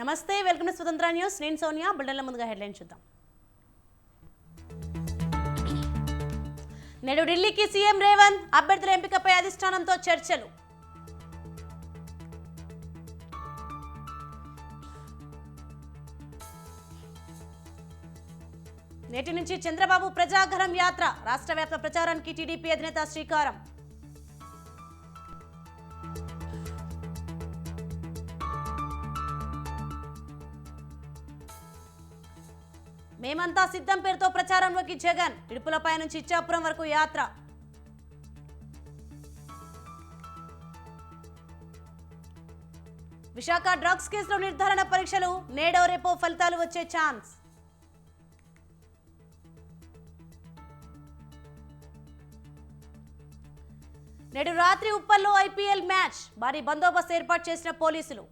నమస్తే, welcome to స్వతంత్ర news. నేను సోనియా. బులెటిన్ల ముందుగా హెడ్లైన్ చూద్దాం. నేడు ఢిల్లీకి సీఎం రేవంత్, అభ్యర్థుల ఎంపికపై అధిష్టానంతో చర్చలు. నేటి నుంచి చంద్రబాబు ప్రజాగరం యాత్ర, రాష్ట్ర వ్యాప్త ప్రచారానికి టీడీపీ అధినేత శ్రీకారం. మేమంతా సిద్ధం పేరుతో ప్రచారంలోకి జగన్, ఇడుపులపై నుంచి ఇచ్చాపురం వరకు యాత్ర. విశాఖ డ్రగ్స్ కేసులో నిర్ధారణ పరీక్షలు, నేడో రేపో ఫలితాలు వచ్చే ఛాన్స్. నేడు రాత్రి ఉప్పల్లో ఐపీఎల్ మ్యాచ్, భారీ బందోబస్తు ఏర్పాటు చేసిన పోలీసులు.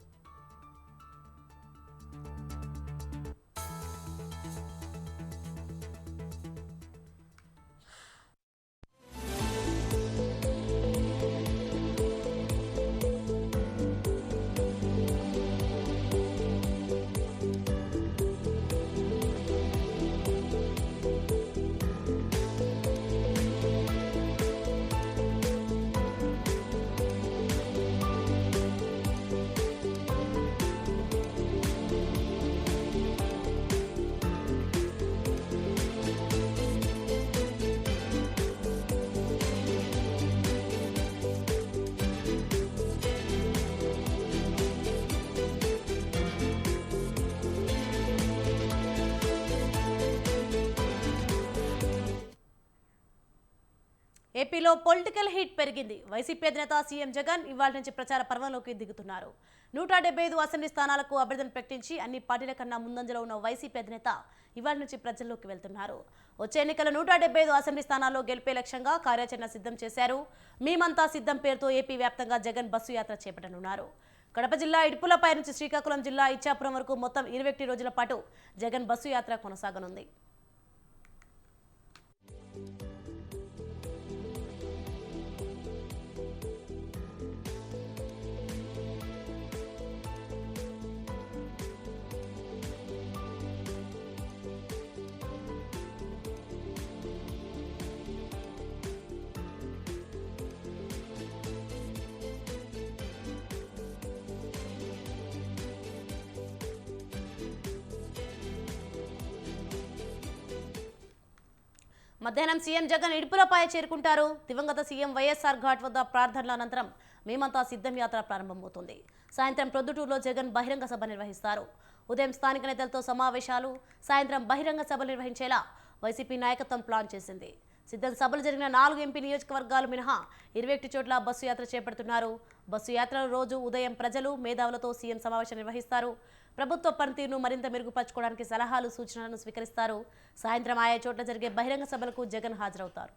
ఏపీలో పొలిటికల్ హీట్ పెరిగింది. వైసీపీ అధినేత సీఎం జగన్ ఇవాళ నుంచి ప్రచార పర్వంలోకి దిగుతున్నారు. 175 అసెంబ్లీ స్థానాలకు అభ్యర్థులను ప్రకటించి అన్ని పార్టీల కన్నా ముందంజలో ఉన్న వైసీపీ అధినేత ఇవాళ నుంచి ప్రజల్లోకి వెళ్తున్నారు. వచ్చే ఎన్నికల 175 అసెంబ్లీ స్థానాల్లో గెలిపే లక్ష్యంగా కార్యాచరణ సిద్ధం చేశారు. మేమంతా సిద్ధం పేరుతో ఏపీ వ్యాప్తంగా జగన్ బస్సు యాత్ర చేపట్టనున్నారు. కడప జిల్లా ఇడుపులపై నుంచి శ్రీకాకుళం జిల్లా ఇచ్చాపురం వరకు మొత్తం 21 రోజుల పాటు జగన్ బస్సు యాత్ర కొనసాగనుంది. మధ్యాహ్నం సీఎం జగన్ ఇడుపులపై చేరుకుంటారు. దివంగత సీఎం వైఎస్ఆర్ ఘాట్ వద్ద ప్రార్థనల అనంతరం మేమంతా సిద్ధం యాత్ర ప్రారంభమవుతుంది. సాయంత్రం ప్రొద్దుటూరులో జగన్ బహిరంగ సభ నిర్వహిస్తారు. ఉదయం స్థానిక నేతలతో సమావేశాలు, సాయంత్రం బహిరంగ సభలు నిర్వహించేలా వైసీపీ నాయకత్వం ప్లాన్ చేసింది. సిద్ధం సభలు జరిగిన 4 ఎంపీ నియోజకవర్గాలు మినహా 21 చోట్ల బస్సు యాత్ర చేపడుతున్నారు. బస్సు యాత్రలో రోజు ఉదయం ప్రజలు, మేధావులతో సీఎం సమావేశం నిర్వహిస్తారు. ప్రభుత్వ పనితీరును మరింత మెరుగుపరచుకోవడానికి సలహాలు, సూచనలను స్వీకరిస్తారు. సాయంత్రం ఆయా చోట్ల జరిగే బహిరంగ సభలకు జగన్ హాజరవుతారు.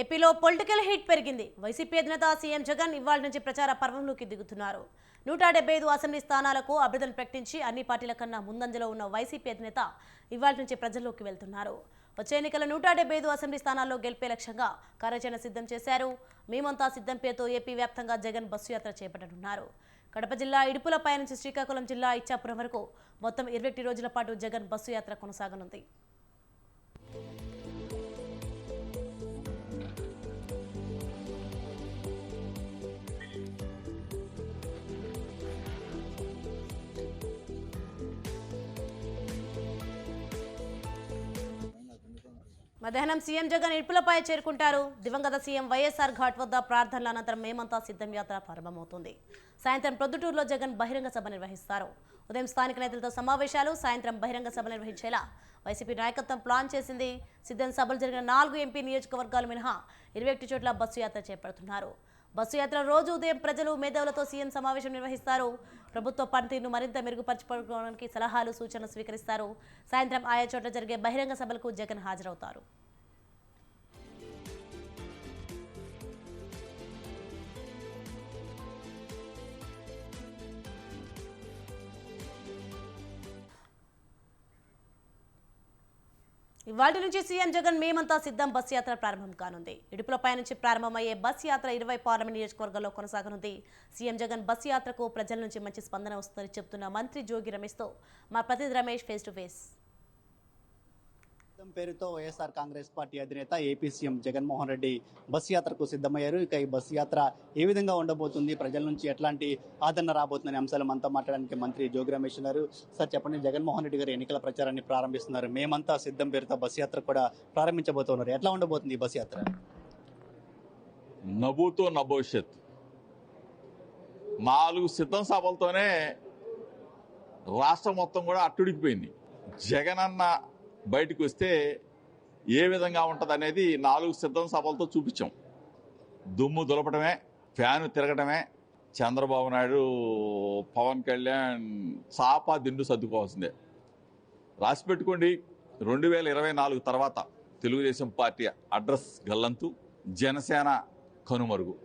ఏపీలో పొలిటికల్ హీట్ పెరిగింది. వైసీపీ అధినేత సీఎం జగన్ ఇవాళ నుంచి ప్రచార పర్వంలోకి దిగుతున్నారు. 175 అసెంబ్లీ స్థానాలకు అభ్యర్థులను ప్రకటించి అన్ని పార్టీల కన్నా ముందంజలో ఉన్న వైసీపీ అధినేత ఇవాళ నుంచి ప్రజల్లోకి వెళ్తున్నారు. వచ్చే ఎన్నికల 175 అసెంబ్లీ స్థానాల్లో గెలిపే లక్ష్యంగా కార్యాచరణ సిద్ధం చేశారు. మేమంతా సిద్ధం పేరుతో ఏపీ వ్యాప్తంగా జగన్ బస్సు యాత్ర చేపట్టనున్నారు. కడప జిల్లా ఇడుపులపై నుంచి శ్రీకాకుళం జిల్లా ఇచ్చాపురం వరకు మొత్తం 21 రోజుల పాటు జగన్ బస్సు యాత్ర కొనసాగనుంది. మధ్యాహ్నం సీఎం జగన్ ఇడుపులపై చేరుకుంటారు. దివంగత సీఎం వైఎస్ఆర్ ఘాట్ వద్ద ప్రార్థనల అనంతరం మేమంతా సిద్ధం యాత్ర ప్రారంభమవుతుంది. సాయంత్రం ప్రొద్దుటూరులో జగన్ బహిరంగ సభ నిర్వహిస్తారు. ఉదయం స్థానిక నేతలతో సమావేశాలు, సాయంత్రం బహిరంగ సభ నిర్వహించేలా వైసీపీ నాయకత్వం ప్లాన్ చేసింది. సిద్ధం సభలు జరిగిన 4 ఎంపీ నియోజకవర్గాలు మినహా 21 చోట్ల బస్సు యాత్ర చేపడుతున్నారు. బస్సు యాత్ర రోజు ఉదయం ప్రజలు మేధావులతో సీఎం సమావేశం నిర్వహిస్తారు. ప్రభుత్వ పనితీరును మరింత మెరుగుపరచుకోవడానికి సలహాలు సూచనలు స్వీకరిస్తారు. సాయంత్రం ఆయా చోట్ల జరిగే బహిరంగ సభలకు జగన్ హాజరవుతారు. ఇవాళ నుంచి సీఎం జగన్ మేమంతా సిద్ధం బస్ యాత్ర ప్రారంభం కానుంది. ఇడుపులపై నుంచి ప్రారంభమయ్యే బస్ యాత్ర 20 పార్లమెంట్ నియోజకవర్గాల్లో కొనసాగనుంది. సీఎం జగన్ బస్ యాత్రకు ప్రజల నుంచి మంచి స్పందన వస్తుందని చెప్తున్న మంత్రి జోగి రమేష్తో మా ప్రతినిధి రమేష్ ఫేస్ టు ఫేస్. పేరుతో వైఎస్ఆర్ కాంగ్రెస్ పార్టీ అధినేత AP CM Jaganmohan Reddy bus యాత్రకు సిద్ధమయ్యారు. ఇక ఈ బస్ యాత్ర ఏ విధంగా ఉండబోతుంది, ప్రజల నుంచి ఎట్లాంటి ఆదరణ రాబోతుందనే అంశాలు మనతో మాట్లాడడానికి మంత్రి జోగి రమేష్ ఉన్నారు. సార్ చెప్పండి, జగన్మోహన్ రెడ్డి గారు ఎన్నికల ప్రచారాన్ని ప్రారంభిస్తున్నారు. మేమంతా సిద్ధం పేరుతో బస్ యాత్ర కూడా ప్రారంభించబోతున్నారు. ఎట్లా ఉండబోతుంది ఈ బస్ యాత్ర? నవ్వుతో నభవిష్యత్ 4 సిద్ధం సభలతోనే రాష్ట్రం మొత్తం కూడా అట్టుడికిపోయింది. జగన్ అన్న బయటకు వస్తే ఏ విధంగా ఉంటుంది అనేది 4 సిద్ధం సభలతో చూపించాం. దుమ్ము దులపడమే, ఫ్యాను తిరగటమే, చంద్రబాబు నాయుడు పవన్ కళ్యాణ్ చాపా దిండు సర్దుకోవాల్సిందే. రాసి పెట్టుకోండి, 2024 తర్వాత తెలుగుదేశం పార్టీ అడ్రస్ గల్లంతు, జనసేన కనుమరుగు,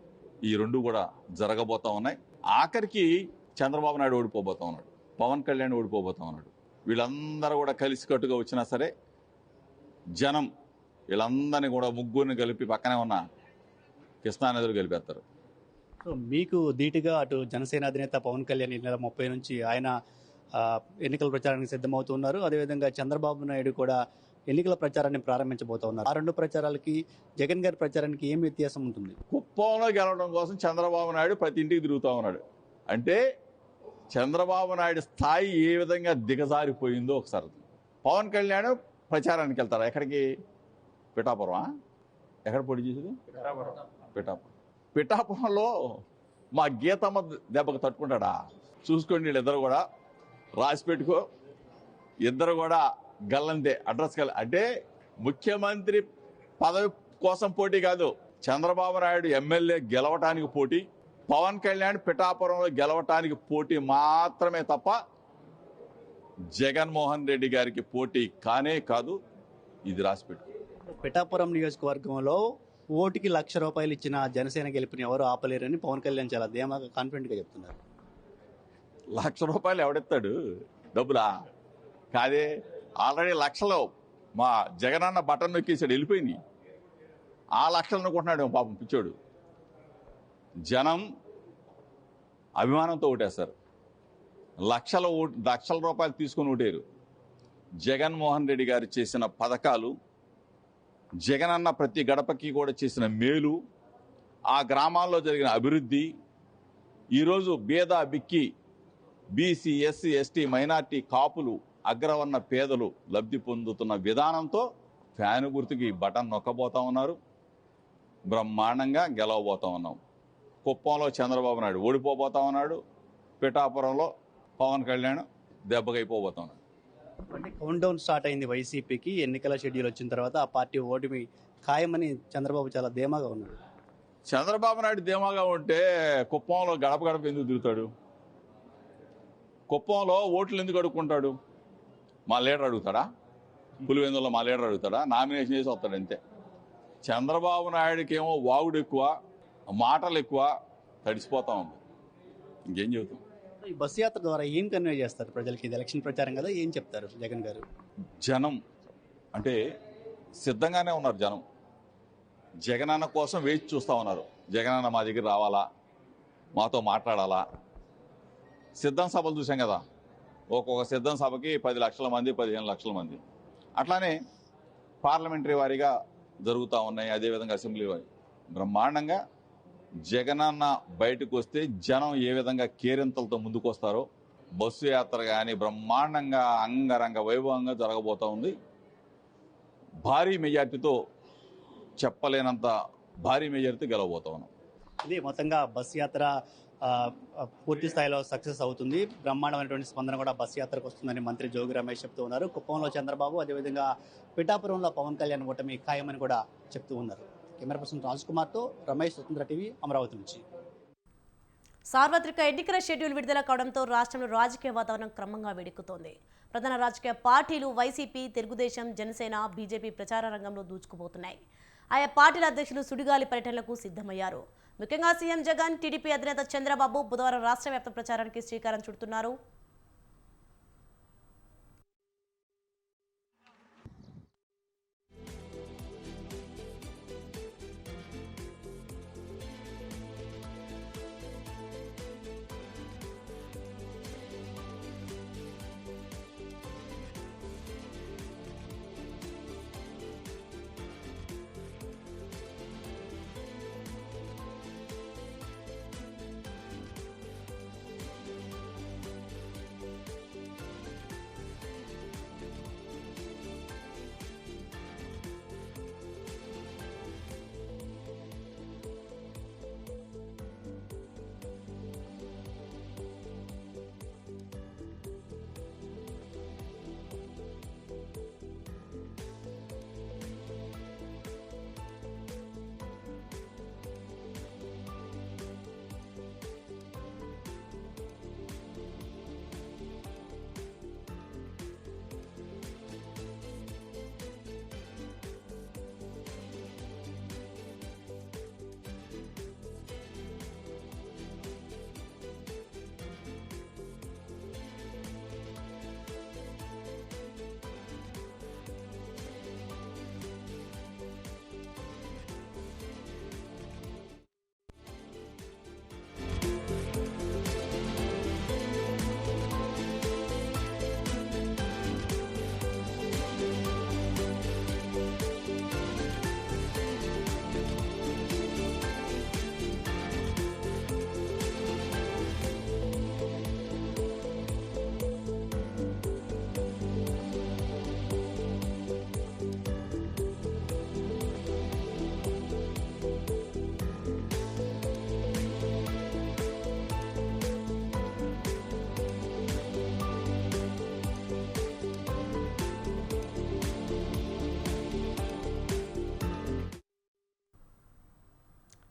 ఈ 2 కూడా జరగబోతా ఉన్నాయి. ఆఖరికి చంద్రబాబు నాయుడు ఓడిపోబోతా ఉన్నాడు, పవన్ కళ్యాణ్ ఓడిపోబోతా ఉన్నాడు. వీళ్ళందరూ కూడా కలిసికట్టుగా వచ్చినా సరే జనం వీళ్ళందరినీ కూడా ముగ్గురిని కలిపి పక్కనే ఉన్న కృష్ణానదులు కలిపేస్తారు. సో మీకు ధీటుగా అటు జనసేన అధినేత పవన్ కళ్యాణ్ ఈ నెల 30 నుంచి ఆయన ఎన్నికల ప్రచారానికి సిద్ధమవుతున్నారు. అదేవిధంగా చంద్రబాబు నాయుడు కూడా ఎన్నికల ప్రచారాన్ని ప్రారంభించబోతా ఉన్నారు. ఆ 2 ప్రచారాలకి జగన్ గారి ప్రచారానికి ఏం వ్యత్యాసం ఉంటుంది? కుప్పంలో గెలవడం కోసం చంద్రబాబు నాయుడు ప్రతి ఇంటికి తిరుగుతూ ఉన్నాడు. అంటే చంద్రబాబు నాయుడు స్థాయి ఏ విధంగా దిగజారిపోయిందో ఒకసారి. పవన్ కళ్యాణ్ ప్రచారానికి వెళ్తారు. ఎక్కడికి? పిఠాపురమా? ఎక్కడ పోటీ చేసేది? పిఠాపురంలో మా గీతమ్మ దెబ్బకు తట్టుకుంటాడా? చూసుకోండి, వీళ్ళిద్దరు కూడా రాసి పెట్టుకో, ఇద్దరు కూడా గల్లంతే, అడ్రస్ అంటే ముఖ్యమంత్రి పదవి కోసం పోటీ కాదు, చంద్రబాబు నాయుడు ఎమ్మెల్యే గెలవటానికి పోటీ, పవన్ కళ్యాణ్ పిఠాపురంలో గెలవటానికి పోటీ మాత్రమే తప్ప జగన్మోహన్ రెడ్డి గారికి పోటీ కానే కాదు. ఇది రాసిపెట్టు. పిఠాపురం నియోజకవర్గంలో ఓటుకి ₹1,00,000 ఇచ్చిన జనసేన గెలుపుని ఎవరు ఆపలేరని పవన్ కళ్యాణ్ చాలా ధీమాగా కాన్ఫిడెంట్ గా చెప్తున్నారు. ₹1,00,000 ఎవడెత్తాడు? డబ్బులా కాదే, ఆల్రెడీ లక్షలు మా జగనన్న బటన్ నొక్కేసాడు, వెళ్ళిపోయింది. ఆ లక్షలు అనుకుంటున్నాడు పాపం పిచ్చోడు. జనం అభిమానంతో ఓటేస్తారు. లక్షల రూపాయలు తీసుకొని ఓటేరు. జగన్మోహన్ రెడ్డి గారు చేసిన పథకాలు, జగనన్న ప్రతి గడపకి కూడా చేసిన మేలు, ఆ గ్రామాల్లో జరిగిన అభివృద్ధి, ఈరోజు బీద బిక్కి బీసీ ఎస్సీ ఎస్టీ మైనార్టీ కాపులు అగ్రవర్ణ పేదలు లబ్ధి పొందుతున్న విధానంతో ఫ్యాను గుర్తుకి బటన్ నొక్కబోతా ఉన్నారు. బ్రహ్మాండంగా గెలవబోతా ఉన్నాం. కుప్పంలో చంద్రబాబు నాయుడు ఓడిపోబోతా ఉన్నాడు. పిఠాపురంలో పవన్ కళ్యాణ్ దెబ్బకైపోబోతా ఉన్నాడు. అంటే కౌంట్ డౌన్ స్టార్ట్ అయింది వైసీపీకి. ఎన్నికల షెడ్యూల్ వచ్చిన తర్వాత ఆ పార్టీ ఓటమి ఖాయమని చంద్రబాబు చాలా ధీమాగా ఉన్నాడు. చంద్రబాబు నాయుడు ధీమాగా ఉంటే కుప్పంలో గడప గడప ఎందుకు తిరుగుతాడు? కుప్పంలో ఓట్లు ఎందుకు అడుక్కుంటాడు? మా లీడర్ అడుగుతాడా? పులివెందులో మా లీడర్ అడుగుతాడా? నామినేషన్ చేసి వస్తాడు అంతే. చంద్రబాబు నాయుడికి ఏమో వాగుడు ఎక్కువ, మాటలు ఎక్కువ, తడిసిపోతా ఉంది. ఇంకేం చెబుతాం? ఈ బస్ యాత్ర ద్వారా ఏం కన్వే చేస్తారు ప్రజలకి? ఇది ఎలక్షన్ ప్రచారం కదా, ఏం చెప్తారు జగన్ గారు? జనం అంటే సిద్ధంగానే ఉన్నారు. జనం జగనన్న కోసం వేచి చూస్తూ ఉన్నారు. జగనన్న మా దగ్గర రావాలా, మాతో మాట్లాడాలా. సిద్ధం సభలు చూసాం కదా, ఒక్కొక్క సిద్ధం సభకి 10 లక్షల మంది, 15 లక్షల మంది, అట్లానే పార్లమెంటరీ వారీగా జరుగుతూ ఉన్నాయి. అదేవిధంగా అసెంబ్లీ వారి బ్రహ్మాండంగా జగనన్న బయటకు వస్తే జనం ఏ విధంగా కేరింతలతో ముందుకు వస్తారో బస్సు యాత్ర కానీ బ్రహ్మాండంగా అంగరంగ వైభవంగా జరగబోతా ఉంది. భారీ మెజార్టీతో, చెప్పలేనంత భారీ మెజార్టీతో గెలవబోతా ఉన్నాం. ఇది మొత్తంగా బస్ యాత్ర పూర్తి స్థాయిలో సక్సెస్ అవుతుంది. బ్రహ్మాండమైనటువంటి స్పందన కూడా బస్ యాత్రకు వస్తుందని మంత్రి జోగి రమేష్ చెప్తూ ఉన్నారు. కుప్పంలో చంద్రబాబు, అదేవిధంగా పిఠాపురంలో పవన్ కళ్యాణ్ ఓటమి ఖాయమని కూడా చెప్తూ ఉన్నారు. కెమెరా పర్సన్ రాజ్ కుమార్తో రమేష్, స్వతంత్ర టీవీ, అమరావతి నుంచి. సార్వత్రిక ఎన్నికల షెడ్యూల్ విడుదల కావడంతో రాష్ట్రంలో రాజకీయ వాతావరణం క్రమంగా వేడెక్కుతోంది. ప్రధాన రాజకీయ పార్టీలు వైసీపీ, తెలుగుదేశం, జనసేన, బీజేపీ ప్రచార రంగంలో దూసుకుపోతున్నాయి. ఆయా పార్టీల అధ్యక్షులు సుడిగాలి పర్యటనలకు సిద్ధమయ్యారు. ముఖ్యంగా సీఎం జగన్, టీడీపీ అధినేత చంద్రబాబు బుధవారం రాష్ట్ర వ్యాప్త ప్రచారానికి శ్రీకారం చుడుతున్నారు.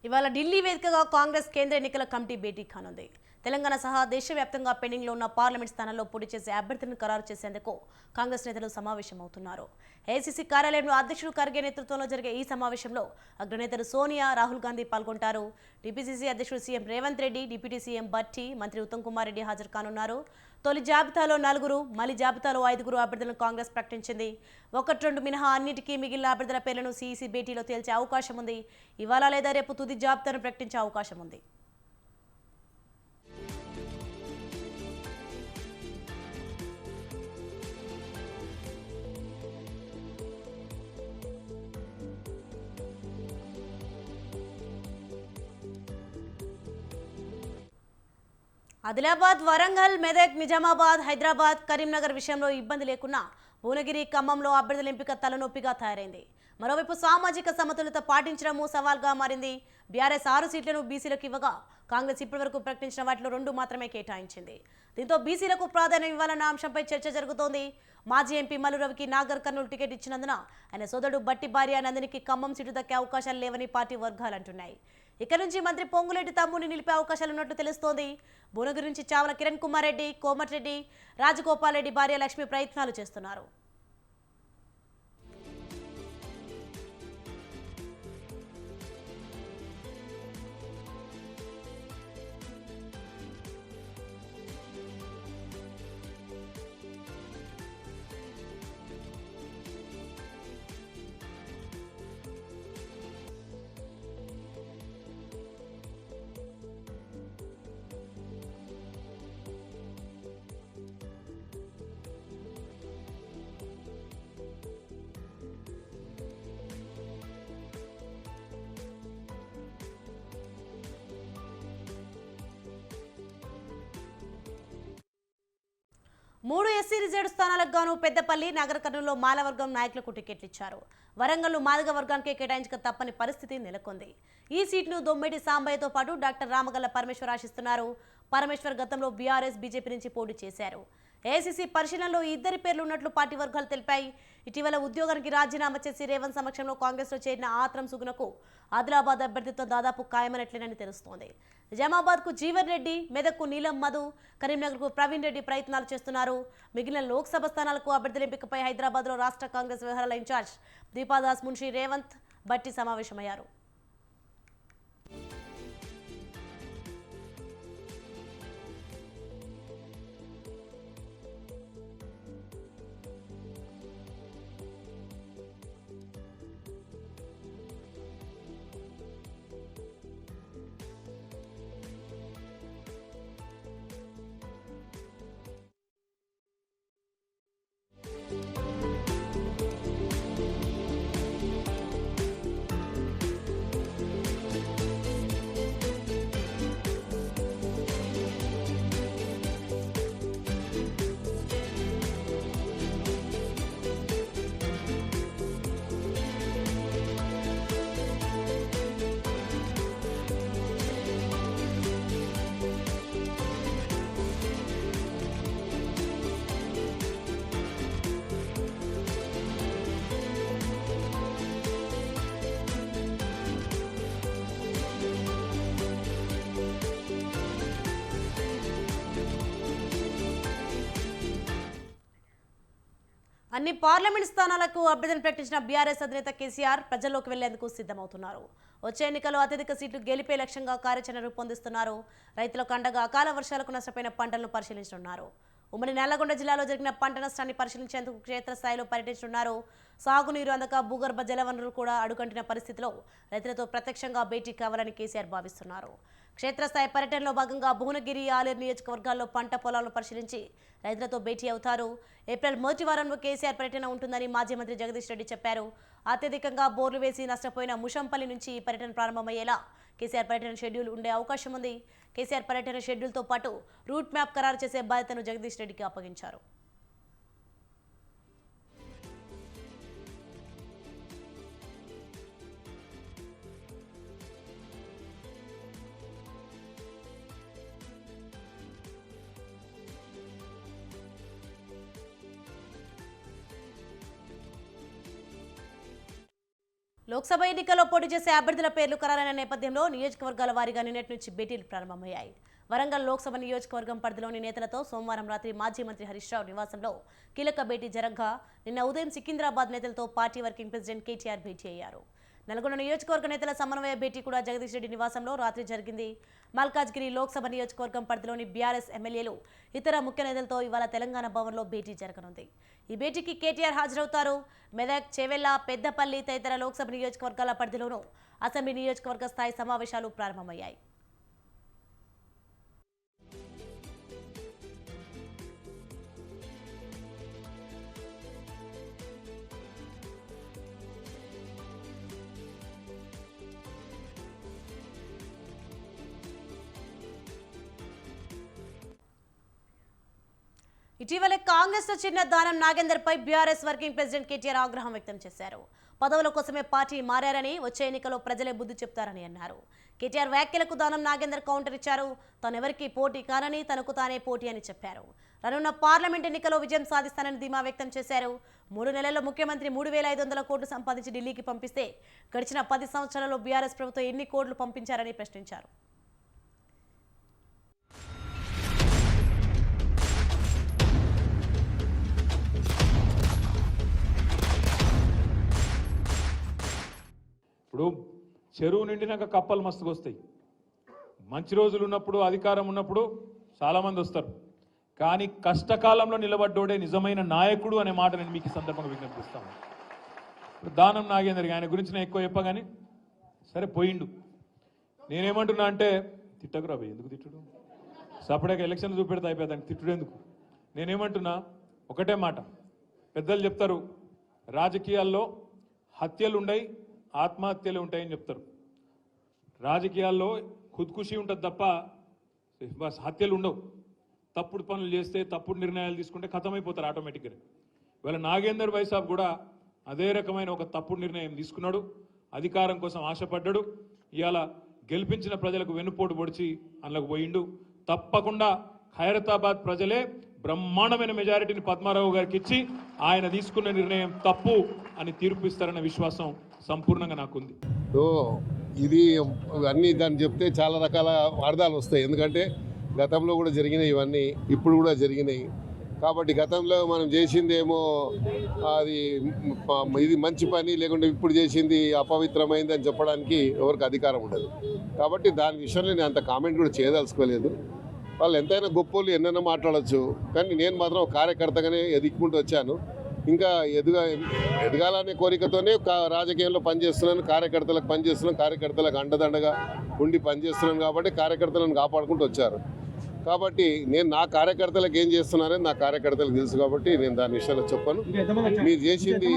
ఇవాళ ఢిల్లీ వేదికగా కాంగ్రెస్ కేంద్ర ఎన్నికల కమిటీ భేటీ కానుంది. తెలంగాణ సహా దేశవ్యాప్తంగా పెండింగ్లో ఉన్న పార్లమెంట్ స్థానాల్లో పోటీ చేసే అభ్యర్థులను ఖరారు చేసేందుకు కాంగ్రెస్ నేతలు సమావేశమవుతున్నారు. ఏఐసీసీ కార్యాలయంలో అధ్యక్షుడు ఖర్గే నేతృత్వంలో జరిగే ఈ సమావేశంలో అగ్రనేతలు సోనియా, రాహుల్ గాంధీ పాల్గొంటారు. టీపీసీసీ అధ్యక్షుడు CM Revanth Reddy, deputy CM Bhatti, మంత్రి ఉత్తమ్ కుమార్ రెడ్డి హాజరు కానున్నారు. తొలి జాబితాలో 4, మళ్లీ జాబితాలో 5 అభ్యర్థులను కాంగ్రెస్ ప్రకటించింది. 1-2 మినహా అన్నిటికీ మిగిలిన అభ్యర్థుల పేర్లను సీఈసీ భేటీలో తేల్చే అవకాశం ఉంది. ఇవాళ లేదా రేపు తుది జాబితాను ప్రకటించే అవకాశం ఉంది. ఆదిలాబాద్, వరంగల్, మెదక్, నిజామాబాద్, హైదరాబాద్, కరీంనగర్ విషయంలో ఇబ్బంది లేకున్నా భువనగిరి, ఖమ్మంలో అభ్యర్థుల ఎంపిక తలనొప్పిగా తయారైంది. మరోవైపు సామాజిక సమతుల్యత పాటించడము సవాల్గా మారింది. బీఆర్ఎస్ 6 సీట్లను బీసీలకు ఇవ్వగా కాంగ్రెస్ ఇప్పటివరకు ప్రకటించిన వాటిలో 2 మాత్రమే కేటాయించింది. దీంతో బీసీలకు ప్రాధాన్యం ఇవ్వాలన్న అంశంపై చర్చ జరుగుతోంది. మాజీ ఎంపీ మల్లు రవికి నాగర్ కర్నూలు టికెట్ ఇచ్చినందున ఆయన సోదరుడు బట్టి భార్య నందినికి ఖమ్మం సీటు దక్కే అవకాశాలు లేవని పార్టీ వర్గాలు అంటున్నాయి. ఇక నుంచి మంత్రి పొంగులేటి తమ్ముని నిలిపే అవకాశాలున్నట్టు తెలుస్తోంది. భువనగిరి నుంచి చావల కిరణ్ కుమార్ రెడ్డి, కోమటిరెడ్డి, రాజగోపాల్ రెడ్డి భార్య లక్ష్మి ప్రయత్నాలు చేస్తున్నారు. మూడు ఎస్సీ రిజర్వ్ స్థానాలకు గాను పెద్దపల్లి, నగర కర్నూలులో మాలవర్గం నాయకులకు టికెట్లు ఇచ్చారు. వరంగల్ మాదిగ వర్గానికి కేటాయించక తప్పని పరిస్థితి నెలకొంది. ఈ సీట్ను దొమ్మెడి సాంబయ్యతో పాటు డాక్టర్ రామగల్ల పరమేశ్వర్ ఆశిస్తున్నారు. పరమేశ్వర్ గతంలో బీఆర్ఎస్, బీజేపీ నుంచి పోటీ చేశారు. ఏఐసీసీ పరిశీలనలో ఈ ఇద్దరి పేర్లు ఉన్నట్లు పార్టీ వర్గాలు తెలిపాయి. ఇటీవల ఉద్యోగానికి రాజీనామా చేసి రేవంత్ సమక్షంలో కాంగ్రెస్లో చేరిన ఆత్రం సుగుణకు ఆదిలాబాద్ అభ్యర్థిత్వం దాదాపు ఖాయమైనట్లేనని తెలుస్తోంది. నిజామాబాద్కు జీవన్ రెడ్డి, మెదక్కు నీలం మధు, కరీంనగర్కు ప్రవీణ్ రెడ్డి ప్రయత్నాలు చేస్తున్నారు. మిగిలిన లోక్సభ స్థానాలకు అభ్యర్థుల ఎంపికపై హైదరాబాద్లో రాష్ట్ర కాంగ్రెస్ వ్యవహారాల ఇన్ఛార్జ్ దీపాదాస్ మున్షి రేవంత్ భట్టి సమావేశమయ్యారు. అన్ని పార్లమెంట్ స్థానాలకు అభ్యర్థులను ప్రకటించిన బీఆర్ఎస్ అధినేత కేసీఆర్ ప్రజల్లోకి వెళ్లేందుకు సిద్ధమవుతున్నారు. వచ్చే ఎన్నికల్లో అత్యధిక సీట్లు గెలిపే లక్ష్యంగా కార్యాచరణ రూపొందిస్తున్నారు. రైతులకు అండగా అకాల వర్షాలకు నష్టపోయిన పంటలను పరిశీలించనున్నారు. ఉమ్మడి నల్లగొండ జిల్లాలో జరిగిన పంట నష్టాన్ని పరిశీలించేందుకు క్షేత్రస్థాయిలో పర్యటించనున్నారు. సాగునీరు అందక భూగర్భ జలవనరులు కూడా అడుగంటిన పరిస్థితిలో రైతులతో ప్రత్యక్షంగా భేటీ కావాలని కేసీఆర్ భావిస్తున్నారు. క్షేత్రస్థాయి పర్యటనలో భాగంగా భువనగిరి, ఆలేరు నియోజకవర్గాల్లో పంట పొలాలను పరిశీలించి రైతులతో భేటీ అవుతారు. ఏప్రిల్ మొదటి వారంలో కేసీఆర్ పర్యటన ఉంటుందని మాజీ మంత్రి జగదీష్ రెడ్డి చెప్పారు. అత్యధికంగా బోర్లు వేసి నష్టపోయిన ముషంపల్లి నుంచి ఈ పర్యటన ప్రారంభమయ్యేలా కేసీఆర్ పర్యటన షెడ్యూల్ ఉండే అవకాశం ఉంది. కేసీఆర్ పర్యటన షెడ్యూల్తో పాటు రూట్ మ్యాప్ ఖరారు చేసే బాధ్యతను జగదీష్ రెడ్డికి అప్పగించారు. లోక్సభ ఎన్నికల్లో పోటీ చేసే అభ్యర్థుల పేర్లు ఖరారైన నేపథ్యంలో నియోజకవర్గాల వారీగా నిన్నటి నుంచి భేటీలు ప్రారంభమయ్యాయి. వరంగల్ లోక్సభ నియోజకవర్గం పరిధిలోని నేతలతో సోమవారం రాత్రి మాజీ మంత్రి హరీష్ రావు నివాసంలో కీలక భేటీ జరగగా నిన్న ఉదయం సికింద్రాబాద్ నేతలతో పార్టీ వర్కింగ్ ప్రెసిడెంట్ కేటీఆర్ భేటీ అయ్యారు. నల్గొండ నియోజకవర్గ నేతల సమన్వయ భేటీ కూడా జగదీష్ రెడ్డి నివాసంలో రాత్రి జరిగింది. మల్కాజ్గిరి లోక్సభ నియోజకవర్గం పరిధిలోని బీఆర్ఎస్ ఎమ్మెల్యేలు, ఇతర ముఖ్య నేతలతో ఇవాళ తెలంగాణ భవన్లో భేటీ జరగనుంది. ఈ భేటీకి కేటీఆర్ హాజరవుతారు. మెదక్, చేవెళ్ల, పెద్దపల్లి తదితర లోక్సభ నియోజకవర్గాల పరిధిలోనూ అసెంబ్లీ నియోజకవర్గ స్థాయి సమావేశాలు ప్రారంభమయ్యాయి. ఇటీవలే కాంగ్రెస్ లో చిన్న దానం నాగేందర్ పై బీఆర్ఎస్ వర్కింగ్ ప్రెసిడెంట్ కేటీఆర్ ఆగ్రహం వ్యక్తం చేశారు. పదవుల కోసమే పార్టీ మారారని, వచ్చే ఎన్నికల్లో ప్రజలే బుద్ధి చెప్తారని అన్నారు. కేటీఆర్ వ్యాఖ్యలకు దానం నాగేందర్ కౌంటర్ ఇచ్చారు. తానెవరికి పోటీ కానని, తనకు తానే పోటీ అని చెప్పారు. రానున్న పార్లమెంట్ ఎన్నికల్లో విజయం సాధిస్తానని ధీమా వ్యక్తం చేశారు. 3 నెలల్లో ముఖ్యమంత్రి 3,500 కోట్లు సంపాదించి ఢిల్లీకి పంపిస్తే గడిచిన 10 సంవత్సరాలలో బీఆర్ఎస్ ప్రభుత్వం ఎన్ని కోట్లు పంపించారని ప్రశ్నించారు. ఇప్పుడు చెరువు నిండినాక కప్పలు మస్తుగా వస్తాయి. మంచి రోజులు ఉన్నప్పుడు, అధికారం ఉన్నప్పుడు చాలామంది వస్తారు. కానీ కష్టకాలంలో నిలబడ్డోడే నిజమైన నాయకుడు అనే మాట నేను మీకు ఈ సందర్భంగా విజ్ఞప్తిస్తాను. ఇప్పుడు దానం నాగేందర్, ఆయన గురించి నేను ఎక్కువ చెప్పగానే సరే పోయిండు. నేనేమంటున్నా అంటే తిట్టకురా భయ్, ఎందుకు తిట్టుడు? సపరేట్గా ఎలక్షన్లు చూపెడితే అయిపోతాను, తిట్టుడు ఎందుకు? నేనేమంటున్నా ఒకటే మాట, పెద్దలు చెప్తారు రాజకీయాల్లో హత్యలు ఉండయి, ఆత్మహత్యలు ఉంటాయని చెప్తారు. రాజకీయాల్లో ఖుద్కుషి ఉంటుంది తప్ప హత్యలు ఉండవు. తప్పుడు పనులు చేస్తే, తప్పుడు నిర్ణయాలు తీసుకుంటే ఖతమైపోతారు ఆటోమేటిక్గా. ఇవాళ నాగేందర్ భాయ్ సాబ్ కూడా అదే రకమైన ఒక తప్పుడు నిర్ణయం తీసుకున్నాడు. అధికారం కోసం ఆశపడ్డాడు. ఇవాళ గెలిపించిన ప్రజలకు వెన్నుపోటు పొడిచి అందులోకి పోయిండు. తప్పకుండా ఖైరతాబాద్ ప్రజలే బ్రహ్మాండమైన మెజారిటీని పద్మారావు గారికి ఇచ్చి ఆయన తీసుకున్న నిర్ణయం తప్పు అని తీర్పు ఇస్తారన్న విశ్వాసం సంపూర్ణంగా నాకుంది. ఇది అన్నీ దాన్ని చెప్తే చాలా రకాల అర్థాలు వస్తాయి. ఎందుకంటే గతంలో కూడా జరిగినాయి, ఇవన్నీ ఇప్పుడు కూడా జరిగినాయి. కాబట్టి గతంలో మనం చేసిందేమో అది ఇది మంచి పని, లేకుంటే ఇప్పుడు చేసింది అపవిత్రమైంది అని చెప్పడానికి ఎవరికి అధికారం ఉండదు. కాబట్టి దాని విషయంలో నేను అంత కామెంట్ కూడా చేయదలుచుకోలేదు. వాళ్ళు ఎంతైనా గొప్పోళ్ళు ఎన్నైనా మాట్లాడచ్చు, కానీ నేను మాత్రం ఒక కార్యకర్తగానే ఎదుక్కుంటూ వచ్చాను. ఇంకా ఎదగాలనే కోరికతోనే రాజకీయంలో పనిచేస్తున్నాను, కార్యకర్తలకు పనిచేస్తున్నాను, కార్యకర్తలకు అండదండగా ఉండి పనిచేస్తున్నాను. కాబట్టి కార్యకర్తలను కాపాడుకుంటూ వచ్చారు. కాబట్టి నేను నా కార్యకర్తలకు ఏం చేస్తున్నానని నా కార్యకర్తలకు తెలుసు. కాబట్టి నేను దాని విషయంలో చెప్పను. మీరు చేసింది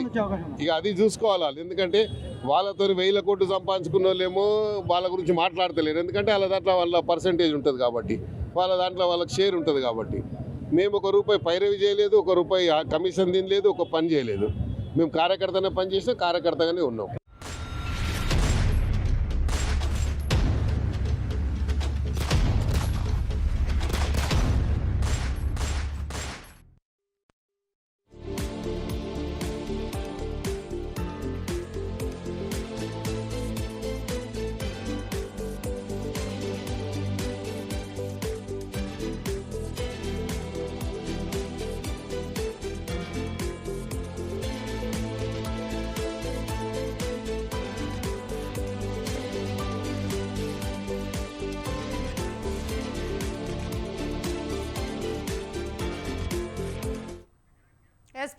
ఇక అది చూసుకోవాలి. ఎందుకంటే వాళ్ళతో 1000 కోట్లు సంపాదించుకున్న వాళ్ళేమో వాళ్ళ గురించి మాట్లాడతలేరు. ఎందుకంటే వాళ్ళ దాంట్లో వాళ్ళ పర్సంటేజ్ ఉంటుంది కాబట్టి, వాళ్ళ దాంట్లో వాళ్ళకి షేర్ ఉంటుంది కాబట్టి. మేము ₹1 పైరవి చేయలేదు, ₹1 కమిషన్ తినలేదు, ఒక పని చేయలేదు. మేము కార్యకర్తనే పని చేసినా కార్యకర్తగానే ఉన్నాం.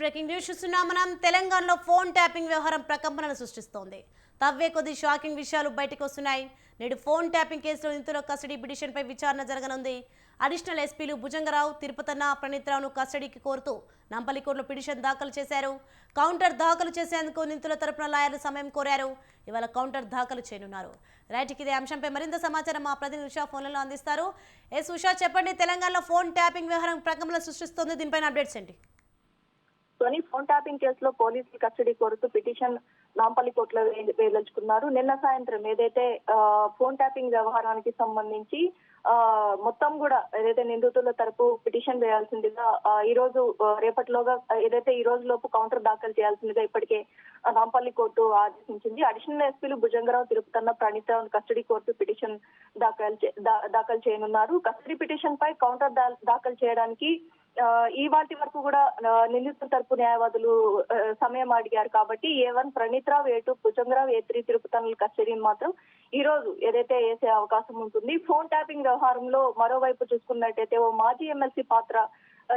బ్రేకింగ్ న్యూస్ చూస్తున్నాం మనం. తెలంగాణలో ఫోన్ ట్యాపింగ్ వ్యవహారం ప్రకంపనలు సృష్టిస్తోంది. తవ్వే కొద్ది షాకింగ్ విషయాలు బయటకు వస్తున్నాయి. నేడు ఫోన్ ట్యాపింగ్ కేసులో నిందితుల కస్టడీ పిటిషన్పై విచారణ జరగనుంది. అడిషనల్ ఎస్పీలు భుజంగరావు, తిరుపతన్న, ప్రణీత్రావును కస్టడీకి కోరుతూ నంపల్లి కోర్టులో పిటిషన్ దాఖలు చేశారు. కౌంటర్ దాఖలు చేసేందుకు నిందితుల తరపున లాయర్లు సమయం కోరారు. ఇవాళ కౌంటర్ దాఖలు చేయనున్నారు. రైట్, ఇదే అంశంపై మరింత సమాచారం మా ప్రతినిధి ఉషా ఫోన్లలో అందిస్తారు. ఉషా, చెప్పండి, తెలంగాణలో ఫోన్ ట్యాపింగ్ వ్యవహారం ప్రకంపనలు సృష్టిస్తోంది, దీనిపైన అప్డేట్స్ ఏంటి? సోనీ ఫోన్ ట్యాపింగ్ కేసులో పోలీసులు కస్టడీ కోరుతూ పిటిషన్ నాంపల్లి కోర్టులో వేయించుకున్నారు. నిన్న సాయంత్రం ఏదైతే ఫోన్ ట్యాపింగ్ వ్యవహారానికి సంబంధించి మొత్తం కూడా ఏదైతే నిందితుల తరపు పిటిషన్ వేయాల్సిందిగా ఈ రోజు రేపటిలోగా ఏదైతే ఈ రోజు లోపు కౌంటర్ దాఖలు చేయాల్సిందిగా ఇప్పటికే నాంపల్లి కోర్టు ఆదేశించింది. అడిషనల్ ఎస్పీలు భుజంగరావు, తిరుపతన్న, ప్రణీత్రావును కస్టడీ కోర్టు పిటిషన్ దాఖలు చేయనున్నారు. కస్టడీ పిటిషన్ పై కౌంటర్ దాఖలు చేయడానికి ఈ వాటి వరకు కూడా నిందితుల తరపు న్యాయవాదులు సమయం అడిగారు. కాబట్టి A1 Praneeth Rao, A2 Bhujanga Rao, A3 తిరుపతన్నల కస్టడీని మాత్రం ఈ రోజు ఏదైతే వేసే అవకాశం ఉంటుంది. ఫోన్ ట్యాపింగ్ వ్యవహారంలో మరోవైపు చూసుకున్నట్టయితే ఓ మాజీ ఎమ్మెల్సీ పాత్ర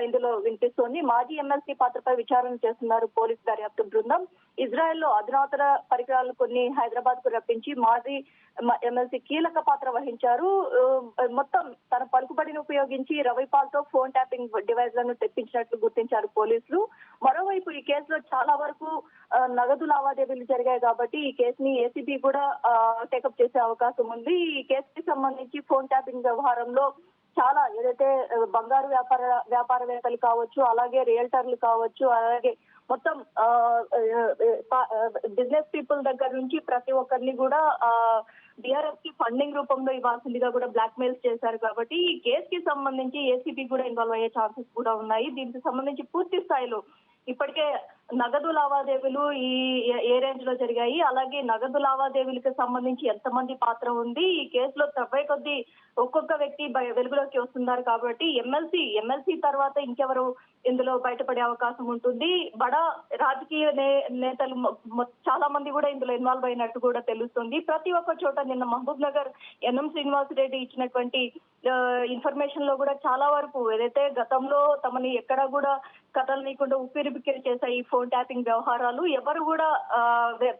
ఇందులో వినిపిస్తోంది. మాజీ ఎమ్మెల్సీ పాత్రపై విచారణ చేస్తున్నారు పోలీస్ దర్యాప్తు బృందం. ఇజ్రాయెల్లో అధునాతన పరికరాలు కొన్ని హైదరాబాద్ కు రప్పించి మాజీ ఎమ్మెల్సీ కీలక పాత్ర వహించారు. మొత్తం తన పలుకుబడిని ఉపయోగించి రవిపాల్తో ఫోన్ ట్యాపింగ్ డివైస్ లను తెప్పించినట్లు గుర్తించారు పోలీసులు. మరోవైపు ఈ కేసులో చాలా వరకు నగదు లావాదేవీలు జరిగాయి కాబట్టి ఈ కేసుని ఏసీబీ కూడా టేకప్ చేసే అవకాశం ఉంది. ఈ కేసుకి సంబంధించి ఫోన్ ట్యాపింగ్ వ్యవహారంలో చాలా ఏదైతే బంగారు వ్యాపారవేత్తలు కావచ్చు, అలాగే రియల్టర్లు కావచ్చు, అలాగే మొత్తం బిజినెస్ పీపుల్ దగ్గర నుంచి ప్రతి ఒక్కరిని కూడా బీఆర్ఎస్ కి ఫండింగ్ రూపంలో ఇవ్వాల్సిందిగా కూడా బ్లాక్ మెయిల్స్ చేశారు. కాబట్టి ఈ కేసుకి సంబంధించి ఏసీబీ కూడా ఇన్వాల్వ్ అయ్యే ఛాన్సెస్ కూడా ఉన్నాయి. దీనికి సంబంధించి పూర్తి స్థాయిలో ఇప్పటికే నగదు లావాదేవీలు ఏ రేంజ్ లో జరిగాయి, అలాగే నగదు లావాదేవీలకు సంబంధించి ఎంతమంది పాత్ర ఉంది, ఈ కేసులో తవ్వే కొద్దీ ఒక్కొక్క వ్యక్తి వెలుగులోకి వస్తున్నారు. కాబట్టి ఎమ్మెల్సీ తర్వాత ఇంకెవరు ఇందులో బయటపడే అవకాశం ఉంటుంది. బడా రాజకీయ నేతలు చాలా మంది కూడా ఇందులో ఇన్వాల్వ్ అయినట్టు కూడా తెలుస్తుంది. ప్రతి ఒక్క చోట నిన్న మహబూబ్ నగర్ ఎన్ఎం శ్రీనివాస్ రెడ్డి ఇచ్చినటువంటి ఇన్ఫర్మేషన్ లో కూడా చాలా వరకు ఏదైతే గతంలో తమని ఎక్కడా కూడా కథలు లేకుండా ఉక్కిరిబిక్కిరి చేశాయి ఈ ఫోన్ ట్యాపింగ్ వ్యవహారాలు, ఎవరు కూడా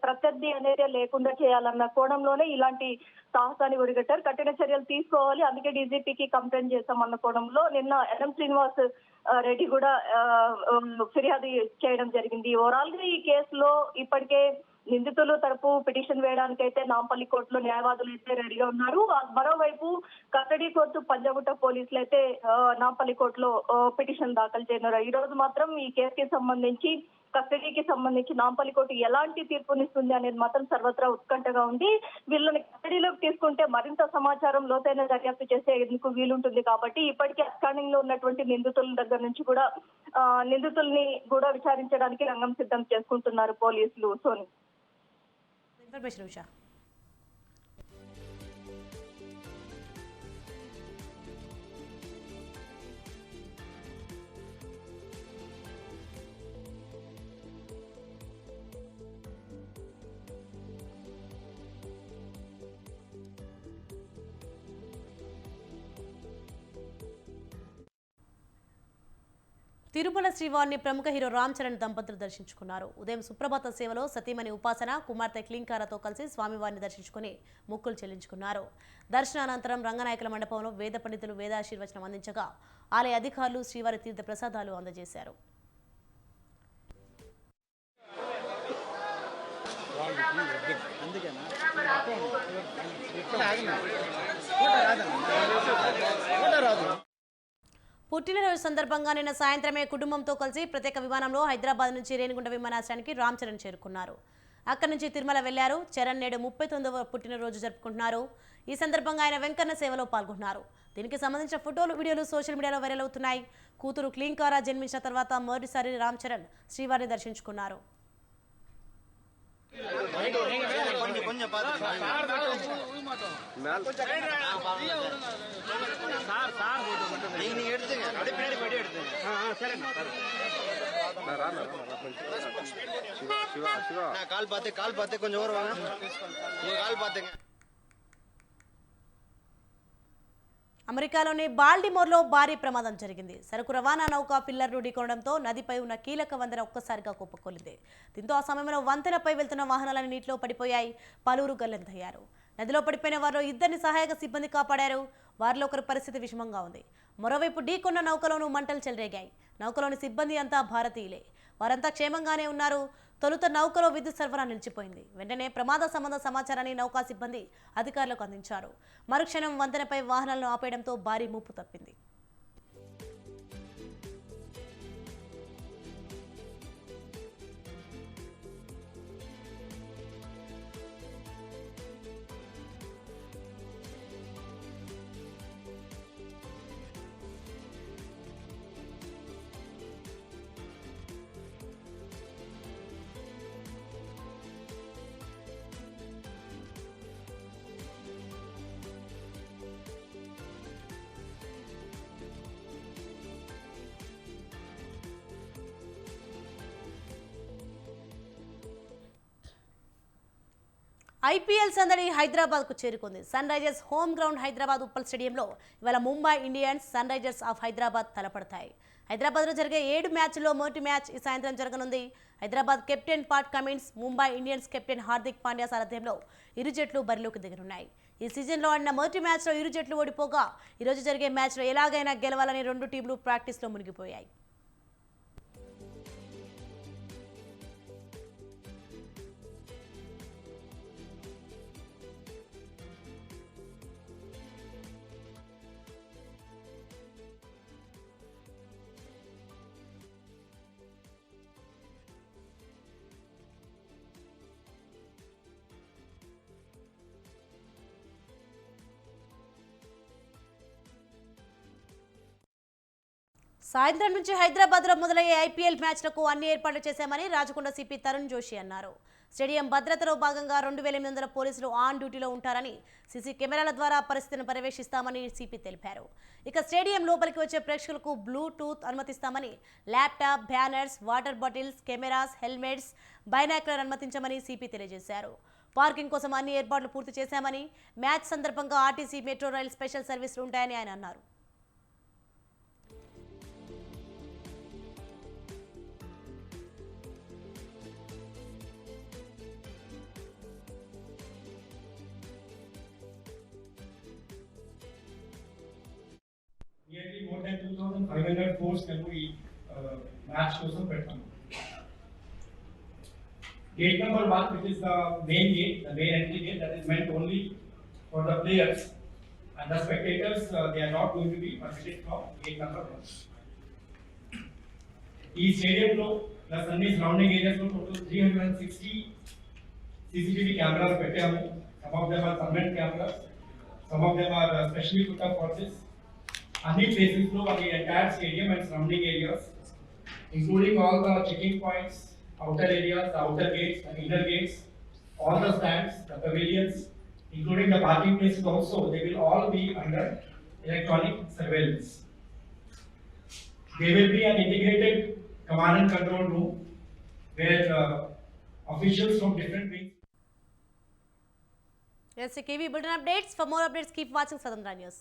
ప్రత్యర్థి అనేది లేకుండా చేయాలన్న కోణంలోనే ఇలాంటి సాహసాన్ని ఒడిగట్టారు. కఠిన చర్యలు తీసుకోవాలి, అందుకే డీజీపీకి కంప్లైంట్ చేశామన్న కోణంలో నిన్న ఎన్ఎం శ్రీనివాస్ రెడ్డి కూడా ఫిర్యాదు చేయడం జరిగింది. ఓవరాల్ గా ఈ కేసులో ఇప్పటికే నిందితులు తరపు పిటిషన్ వేయడానికి అయితే నాంపల్లి కోర్టులో న్యాయవాదులు అయితే రెడీగా ఉన్నారు. మరోవైపు కస్టడీ కోర్టు పంజాగుట్ట పోలీసులు అయితే నాంపల్లి కోర్టులో పిటిషన్ దాఖలు చేయనున్నారు. ఈ రోజు మాత్రం ఈ కేసుకి సంబంధించి కస్టడీకి సంబంధించి నాంపల్లి కోర్టు ఎలాంటి తీర్పునిస్తుంది అనేది మాత్రం సర్వత్రా ఉత్కంఠగా ఉంది. వీళ్ళని కస్టడీలోకి తీసుకుంటే మరింత సమాచారం లోతైన దర్యాప్తు చేసేందుకు వీలుంటుంది కాబట్టి ఇప్పటికే అస్కాండింగ్ లో ఉన్నటువంటి నిందితుల దగ్గర నుంచి కూడా నిందితుల్ని కూడా విచారించడానికి రంగం సిద్ధం చేసుకుంటున్నారు పోలీసులు. సోని ఇన్ఫర్మేషన్ ఉషా. తిరుమల శ్రీవారిని ప్రముఖ హీరో రామ్ చరణ్ దంపతులు దర్శించుకున్నారు. ఉదయం సుప్రభాత సేవలో సతీమణి ఉపాసన, కుమార్తె క్లింకారతో కలిసి స్వామివారిని దర్శించుకుని మొక్కులు చెల్లించుకున్నారు. దర్శనానంతరం రంగనాయకుల మండపంలో వేద పండితులు వేదాశీర్వచనం అందించగా ఆలయ అధికారులు శ్రీవారి తీర్థ ప్రసాదాలు అందజేశారు. పుట్టినరోజు సందర్భంగా నిన్న సాయంత్రమే కుటుంబంతో కలిసి ప్రత్యేక విమానంలో హైదరాబాద్ నుంచి రేణిగుంట విమానాశ్రయానికి రామ్ చరణ్ చేరుకున్నారు. అక్కడి నుంచి తిరుమల వెళ్లారు. చరణ్ నేడు 39వ పుట్టినరోజు జరుపుకుంటున్నారు. ఈ సందర్భంగా ఆయన వెంకన్న సేవలో పాల్గొన్నారు. దీనికి సంబంధించిన ఫోటోలు, వీడియోలు సోషల్ మీడియాలో వైరల్ అవుతున్నాయి. కూతురు క్లీంకారా జన్మించిన తర్వాత మొదటిసారి రామ్ చరణ్ శ్రీవారిని దర్శించుకున్నారు. అమెరికాలోని బాల్టిమోర్లో భారీ ప్రమాదం జరిగింది. సరుకు రవాణా నౌక పిల్లర్ను ఢీకొనడంతో నదిపై ఉన్న కీలక వంతెన ఒక్కసారిగా కుప్పకూలింది. దీంతో ఆ సమయంలో వంతెనపై వెళ్తున్న వాహనాలను నీటిలో పడిపోయాయి. పలువురు గల్లంతయ్యారు. నదిలో పడిపోయిన వారిలో 2 సహాయక సిబ్బంది కాపాడారు. వారిలో ఒకరి పరిస్థితి విషమంగా ఉంది. మరోవైపు ఢీకొన్న నౌకలోనూ మంటలు చెలరేగాయి. నౌకలోని సిబ్బంది అంతా భారతీయులే. వారంతా క్షేమంగానే ఉన్నారు. తొలుత నౌకలో విద్యుత్ సరఫరా నిలిచిపోయింది. వెంటనే ప్రమాద సంబంధ సమాచారాన్ని నౌకా సిబ్బంది అధికారులకు అందించారు. మరుక్షణం వంతెనపై వాహనాలను ఆపేయడంతో భారీ ముప్పు తప్పింది. ఐపీఎల్ సందడి హైదరాబాద్కు చేరుకుంది. Sunrisers home ground Hyderabad Uppal స్టేడియంలో ఇవాళ Mumbai Indians, Sunrisers of Hyderabad తలపడతాయి. హైదరాబాద్లో జరిగే 7 మ్యాచ్ల్లో మొదటి మ్యాచ్ ఈ సాయంత్రం జరగనుంది. Hyderabad captain Pat Cummins, Mumbai Indians captain Hardik Pandya సారథ్యంలో ఇరు జట్లు బరిలోకి దిగనున్నాయి. ఈ సీజన్లో ఆడిన మొదటి మ్యాచ్లో ఇరు జట్లు ఓడిపోగా ఈరోజు జరిగే మ్యాచ్లో ఎలాగైనా గెలవాలని 2 టీంలు ప్రాక్టీస్లో మునిగిపోయాయి. సాయంత్రం నుంచి హైదరాబాద్లో మొదలయ్యే ఐపీఎల్ మ్యాచ్లకు అన్ని ఏర్పాట్లు చేశామని రాచకొండ సిపి తరుణ్ జోషి అన్నారు. స్టేడియం భద్రతలో భాగంగా 2800 పోలీసులు ఆన్ డ్యూటీలో ఉంటారని, సీసీ కెమెరాల ద్వారా పరిస్థితిని పర్యవేక్షిస్తామని సిపి తెలిపారు. ఇక స్టేడియం లోపలికి వచ్చే ప్రేక్షకులకు బ్లూటూత్ అనుమతిస్తామని, laptop, banners, water bottles, cameras, helmets, binocular అనుమతించమని సిపి తెలియజేశారు. పార్కింగ్ కోసం అన్ని ఏర్పాట్లు పూర్తి చేశామని, మ్యాచ్ సందర్భంగా ఆర్టీసీ, మెట్రో రైల్ స్పెషల్ సర్వీసులు ఉంటాయని ఆయన అన్నారు. Nearly more than 2,500 force can we match కోసం పెట్టాము. Gate number 1, which is the main gate, the main entry gate, that is meant only for the players, and the spectators they are not going to be permitted from gate number 1. ఈ స్టేడియంలో plus అన్ని surrounding areas లో total 360 CCTV cameras పెట్టాము. Some of them are permanent cameras, some of them are specially put up for this. అన్ని places లో the entire stadium and surrounding areas, including all the checking points, outer areas, the outer gates, the inner gates, all the stands, the pavilions, including the parking places also, they will all be under electronic surveillance. There will be an integrated command and control room where officials from different wings. Yes, KV Bulletin updates. For more updates, keep watching Swatandhra News.